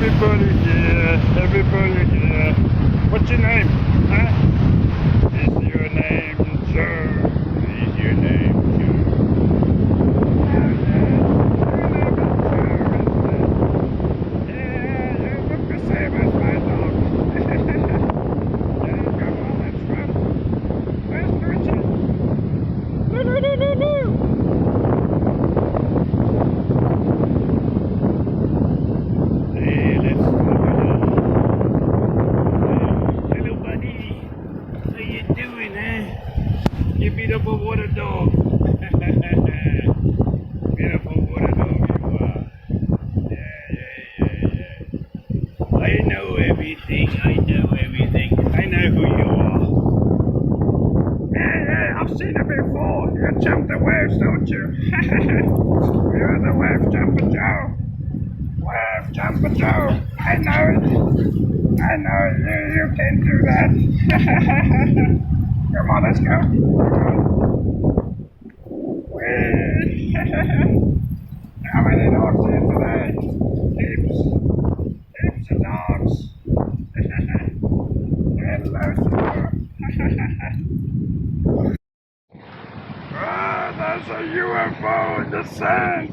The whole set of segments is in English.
Everybody here, everybody here. What's your name? Huh? Is your name Joe? Is your name Joe? Yeah, you look the same as my dog. Yeah, come on, let's run. Where's Richard? No, no, no, no, no. You beautiful water dog. Beautiful water dog you are. Yeah. I know everything. I know who you are. Yeah, I've seen it before. You jump the waves, don't you? You're the wave jumper Joe. Wave jumper Joe. I know it. I know you can do that. Come on, let's go. How many dogs here today? Heaps of dogs. Hello, sir. There's a UFO in the sand.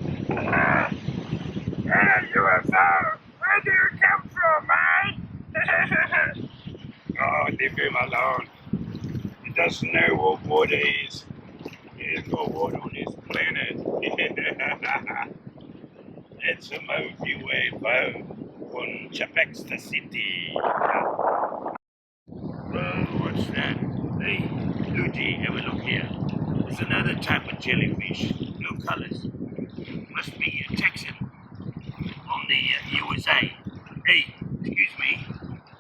UFO, where do you come from, man? Oh, leave him alone. He doesn't know what water is. There's no water on this planet. It's a UFO on Chapexta City. What's that? Hey, Luigi, have a look here. There's another type of jellyfish, no colors. Must be a Texan from the USA. Hey, excuse me.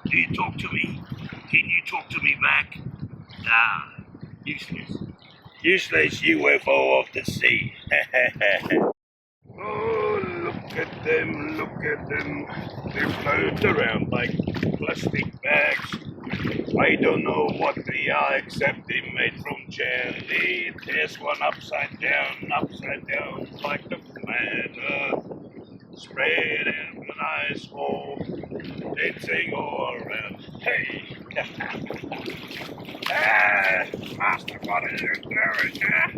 Do you talk to me? Can you talk to me back? Useless. Useless UFO of the sea. Oh, look at them. They float around like plastic bags. I don't know what they are except they're made from jelly. There's one upside down, like the planet Earth. Spread in a nice hole. Dancing all around. Hey! Master, what are you doing, huh?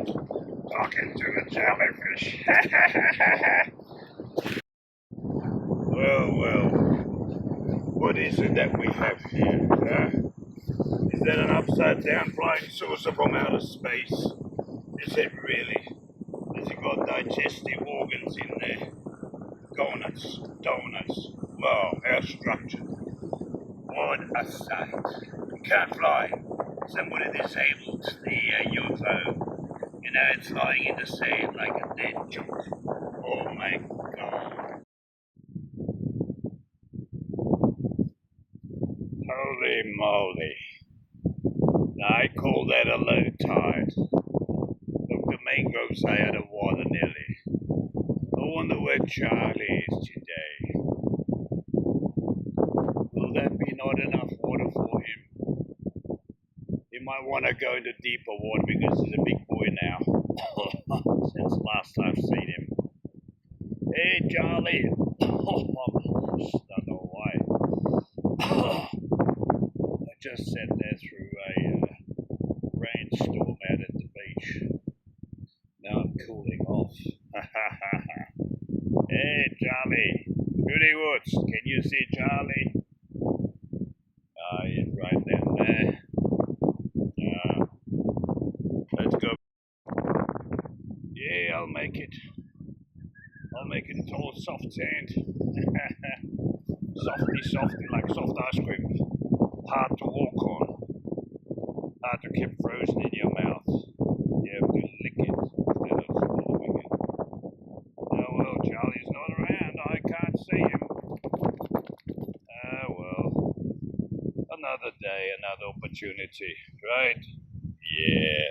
Talking to the jellyfish. Well, what is it that we have here, huh? Is that an upside down flying saucer from outer space? Is it really? Has it got digestive organs in there? Donuts. Wow, how structured. What a sight. You can't fly. Somebody disabled the UFO. You know, it's lying in the sand like a dead chunk. Oh my God. Holy moly. I call that a low tide. Look, the mangroves are out of water nearly. I wonder where Charlie is today. Will that be not enough water for him? He might want to go into deeper water because he's a big boy now. Since last I've seen him. Hey, Charlie. I don't know why. I just sat there through a rainstorm out at the beach. Now I'm cooling off. Hey, Charlie. Goody Woods, can you see Charlie? He's right down there. Let's go. Yeah, I'll make it. It's all soft sand. Softy, like soft ice cream. Hard to walk on. Hard to keep frozen in your mouth. You have to lick it instead of swallowing it. Oh well, Charlie's not around. I can't see him. Oh well. Another day, another opportunity, right? Yeah.